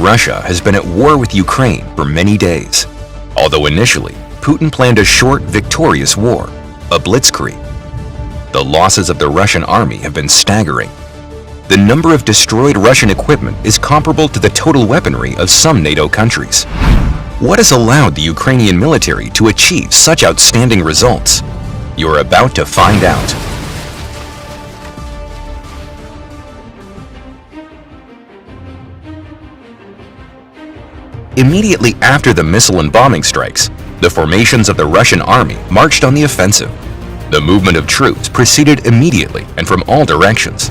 Russia has been at war with Ukraine for many days. Although initially, Putin planned a short, victorious war, a blitzkrieg. The losses of the Russian army have been staggering. The number of destroyed Russian equipment is comparable to the total weaponry of some NATO countries. What has allowed the Ukrainian military to achieve such outstanding results? You're about to find out. Immediately after the missile and bombing strikes, the formations of the Russian army marched on the offensive. The movement of troops proceeded immediately and from all directions.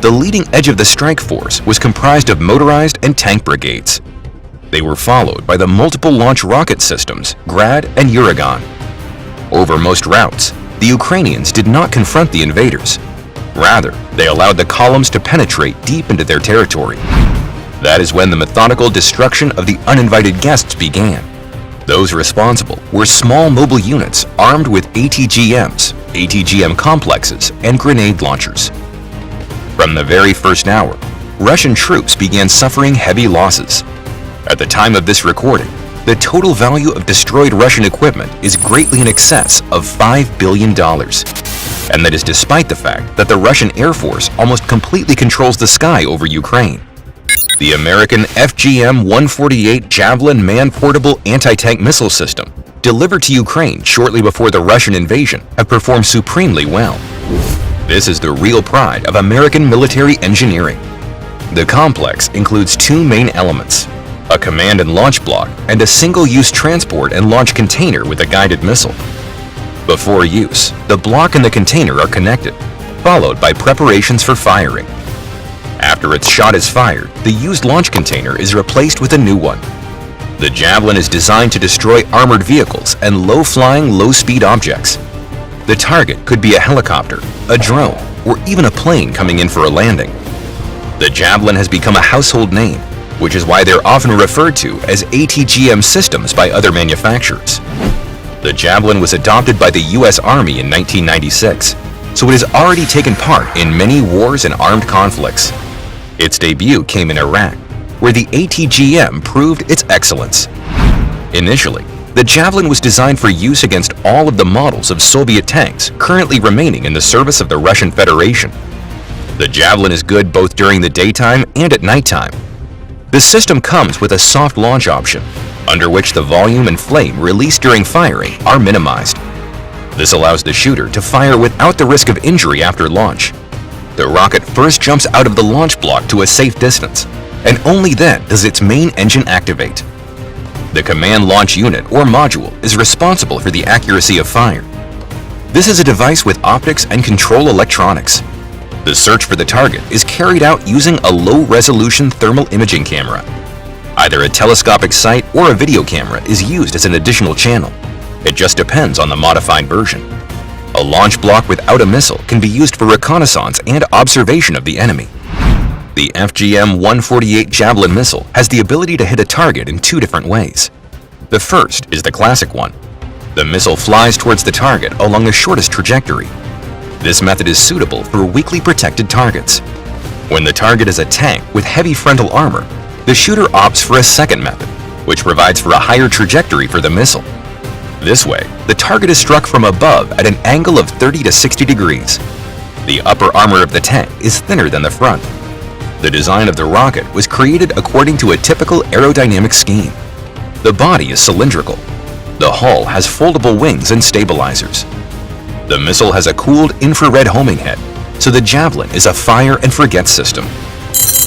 The leading edge of the strike force was comprised of motorized and tank brigades. They were followed by the multiple launch rocket systems, Grad and Uragan. Over most routes, the Ukrainians did not confront the invaders. Rather, they allowed the columns to penetrate deep into their territory. That is when the methodical destruction of the uninvited guests began. Those responsible were small mobile units armed with ATGMs, ATGM complexes, and grenade launchers. From the very first hour, Russian troops began suffering heavy losses. At the time of this recording, the total value of destroyed Russian equipment is greatly in excess of $5 billion. And that is despite the fact that the Russian Air Force almost completely controls the sky over Ukraine. The American FGM-148 Javelin man-portable anti-tank missile system, delivered to Ukraine shortly before the Russian invasion, have performed supremely well. This is the real pride of American military engineering. The complex includes two main elements: a command and launch block and a single-use transport and launch container with a guided missile. Before use, the block and the container are connected, followed by preparations for firing. After its shot is fired, the used launch container is replaced with a new one. The Javelin is designed to destroy armored vehicles and low-flying, low-speed objects. The target could be a helicopter, a drone, or even a plane coming in for a landing. The Javelin has become a household name, which is why they're often referred to as ATGM systems by other manufacturers. The Javelin was adopted by the U.S. Army in 1996, so it has already taken part in many wars and armed conflicts. Its debut came in Iraq, where the ATGM proved its excellence. Initially, the Javelin was designed for use against all of the models of Soviet tanks currently remaining in the service of the Russian Federation. The Javelin is good both during the daytime and at nighttime. The system comes with a soft launch option, under which the volume and flame released during firing are minimized. This allows the shooter to fire without the risk of injury after launch. The rocket first jumps out of the launch block to a safe distance, and only then does its main engine activate. The command launch unit or module is responsible for the accuracy of fire. This is a device with optics and control electronics. The search for the target is carried out using a low-resolution thermal imaging camera. Either a telescopic sight or a video camera is used as an additional channel. It just depends on the modified version. A launch block without a missile can be used for reconnaissance and observation of the enemy. The FGM-148 Javelin missile has the ability to hit a target in two different ways. The first is the classic one. The missile flies towards the target along the shortest trajectory. This method is suitable for weakly protected targets. When the target is a tank with heavy frontal armor, the shooter opts for a second method, which provides for a higher trajectory for the missile. This way, the target is struck from above at an angle of 30 to 60 degrees. The upper armor of the tank is thinner than the front. The design of the rocket was created according to a typical aerodynamic scheme. The body is cylindrical. The hull has foldable wings and stabilizers. The missile has a cooled infrared homing head, so the Javelin is a fire and forget system.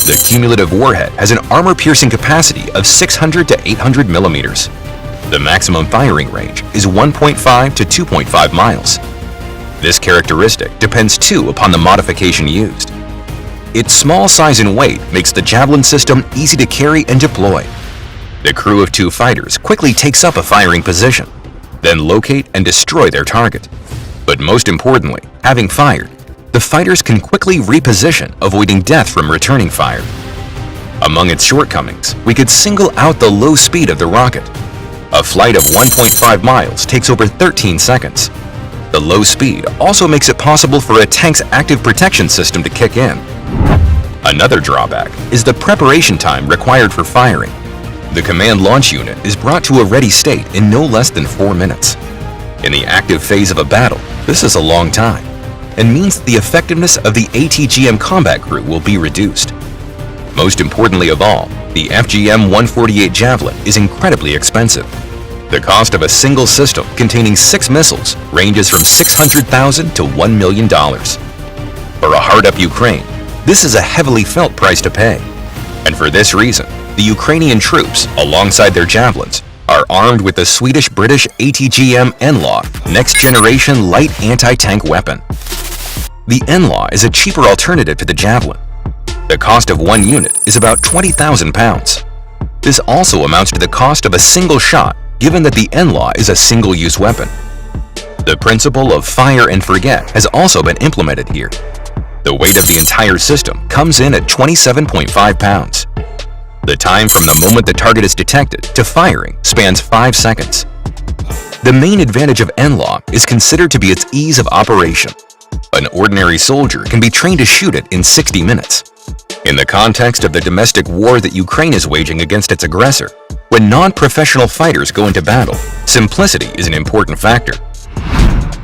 The cumulative warhead has an armor-piercing capacity of 600 to 800 millimeters. The maximum firing range is 1.5 to 2.5 miles. This characteristic depends too upon the modification used. Its small size and weight makes the Javelin system easy to carry and deploy. The crew of two fighters quickly takes up a firing position, then locate and destroy their target. But most importantly, having fired, the fighters can quickly reposition, avoiding death from returning fire. Among its shortcomings, we could single out the low speed of the rocket. A flight of 1.5 miles takes over 13 seconds. The low speed also makes it possible for a tank's active protection system to kick in. Another drawback is the preparation time required for firing. The command launch unit is brought to a ready state in no less than 4 minutes. In the active phase of a battle, this is a long time, and means the effectiveness of the ATGM combat crew will be reduced. Most importantly of all, the FGM-148 Javelin is incredibly expensive. The cost of a single system containing 6 missiles ranges from $600,000 to $1 million. For a hard-up Ukraine, this is a heavily felt price to pay. And for this reason, the Ukrainian troops, alongside their javelins, are armed with the Swedish-British ATGM NLAW next-generation light anti-tank weapon. The NLAW is a cheaper alternative to the Javelin. The cost of one unit is about £20,000. This also amounts to the cost of a single shot, given that the NLAW is a single-use weapon. The principle of fire and forget has also been implemented here. The weight of the entire system comes in at 27.5 pounds. The time from the moment the target is detected to firing spans 5 seconds. The main advantage of NLAW is considered to be its ease of operation. An ordinary soldier can be trained to shoot it in 60 minutes. In the context of the domestic war that Ukraine is waging against its aggressor, when non-professional fighters go into battle, simplicity is an important factor.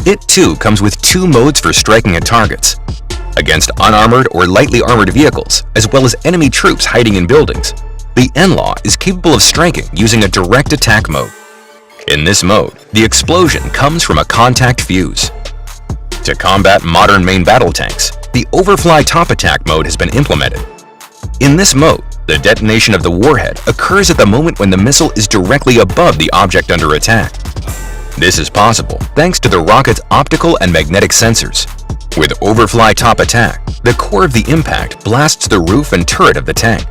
It too comes with 2 modes for striking at targets. Against unarmored or lightly armored vehicles, as well as enemy troops hiding in buildings, the NLAW is capable of striking using a direct attack mode. In this mode, the explosion comes from a contact fuse. To combat modern main battle tanks, the overfly top attack mode has been implemented. In this mode, the detonation of the warhead occurs at the moment when the missile is directly above the object under attack. This is possible thanks to the rocket's optical and magnetic sensors. With overfly top attack, the core of the impact blasts the roof and turret of the tank.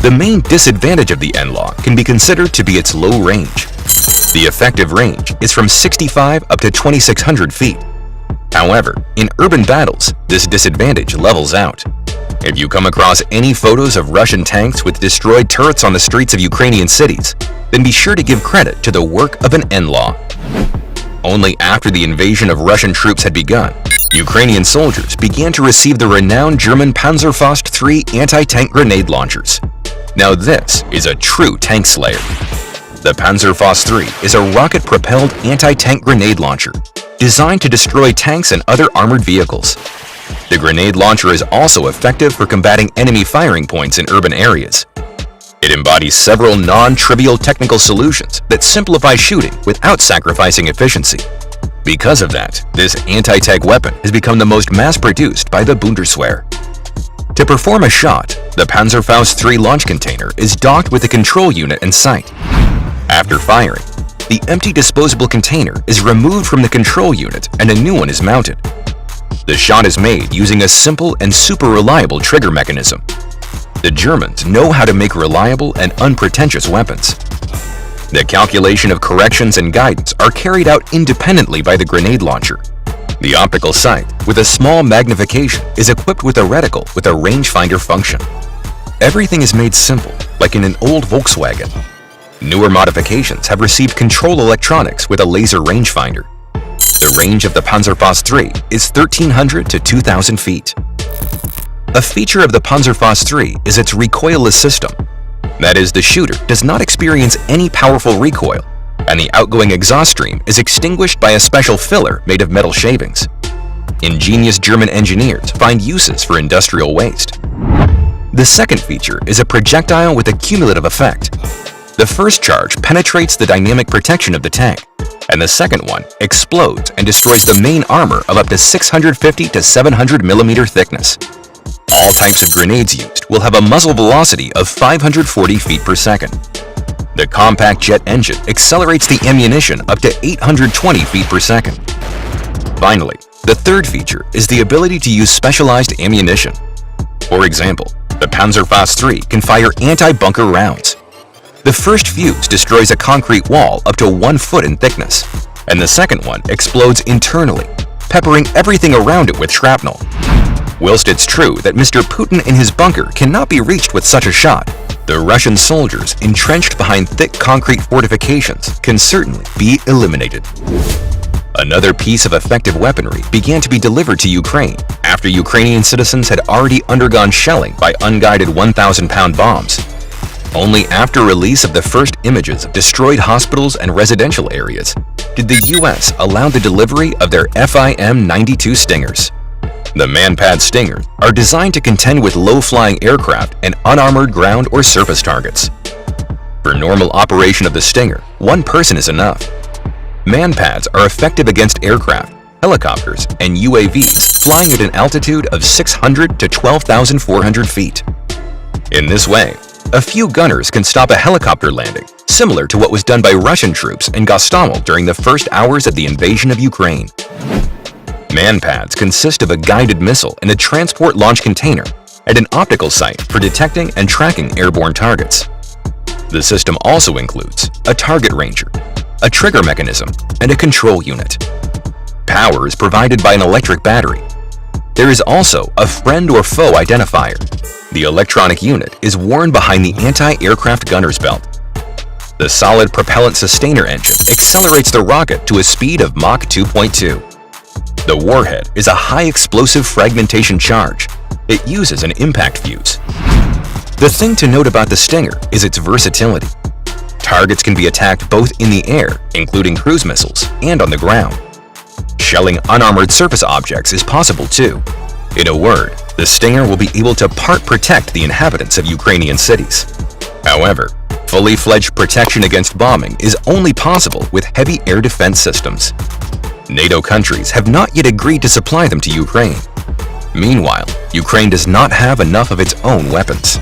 The main disadvantage of the NLAW can be considered to be its low range. The effective range is from 65 up to 2,600 feet. However, in urban battles, this disadvantage levels out. If you come across any photos of Russian tanks with destroyed turrets on the streets of Ukrainian cities, then be sure to give credit to the work of an NLAW. Only after the invasion of Russian troops had begun, Ukrainian soldiers began to receive the renowned German Panzerfaust III anti-tank grenade launchers. Now this is a true tank slayer. The Panzerfaust III is a rocket-propelled anti-tank grenade launcher designed to destroy tanks and other armored vehicles. The grenade launcher is also effective for combating enemy firing points in urban areas. It embodies several non-trivial technical solutions that simplify shooting without sacrificing efficiency. Because of that, this anti-tank weapon has become the most mass-produced by the Bundeswehr. To perform a shot, the Panzerfaust III launch container is docked with a control unit and sight. After firing, the empty disposable container is removed from the control unit and a new one is mounted. The shot is made using a simple and super reliable trigger mechanism. The Germans know how to make reliable and unpretentious weapons. The calculation of corrections and guidance are carried out independently by the grenade launcher. The optical sight, with a small magnification, is equipped with a reticle with a rangefinder function. Everything is made simple, like in an old Volkswagen. Newer modifications have received control electronics with a laser rangefinder. The range of the Panzerfaust III is 1,300 to 2,000 feet. A feature of the Panzerfaust III is its recoilless system. That is, the shooter does not experience any powerful recoil, and the outgoing exhaust stream is extinguished by a special filler made of metal shavings. Ingenious German engineers find uses for industrial waste. The second feature is a projectile with a cumulative effect. The first charge penetrates the dynamic protection of the tank, and the second one explodes and destroys the main armor of up to 650 to 700 millimeter thickness. All types of grenades used will have a muzzle velocity of 540 feet per second. The compact jet engine accelerates the ammunition up to 820 feet per second. Finally, the third feature is the ability to use specialized ammunition. For example, the Panzerfaust III can fire anti-bunker rounds. The first fuse destroys a concrete wall up to 1 foot in thickness, and the second one explodes internally, peppering everything around it with shrapnel. Whilst it's true that Mr. Putin in his bunker cannot be reached with such a shot, the Russian soldiers entrenched behind thick concrete fortifications can certainly be eliminated. Another piece of effective weaponry began to be delivered to Ukraine after Ukrainian citizens had already undergone shelling by unguided 1,000-pound bombs. Only after release of the first images of destroyed hospitals and residential areas did the U.S. allow the delivery of their FIM-92 Stingers. The Manpad Stingers are designed to contend with low-flying aircraft and unarmored ground or surface targets. For normal operation of the Stinger, one person is enough. Manpads are effective against aircraft, helicopters, and UAVs flying at an altitude of 600 to 12,400 feet. In this way, a few gunners can stop a helicopter landing, similar to what was done by Russian troops in Gostomel during the first hours of the invasion of Ukraine. Manpads consist of a guided missile and a transport launch container and an optical sight for detecting and tracking airborne targets. The system also includes a target ranger, a trigger mechanism, and a control unit. Power is provided by an electric battery. There is also a friend or foe identifier. The electronic unit is worn behind the anti-aircraft gunner's belt. The solid propellant sustainer engine accelerates the rocket to a speed of Mach 2.2. The warhead is a high-explosive fragmentation charge. It uses an impact fuse. The thing to note about the Stinger is its versatility. Targets can be attacked both in the air, including cruise missiles, and on the ground. Shelling unarmored surface objects is possible too. In a word, the Stinger will be able to part protect the inhabitants of Ukrainian cities. However, fully fledged protection against bombing is only possible with heavy air defense systems. NATO countries have not yet agreed to supply them to Ukraine. Meanwhile, Ukraine does not have enough of its own weapons.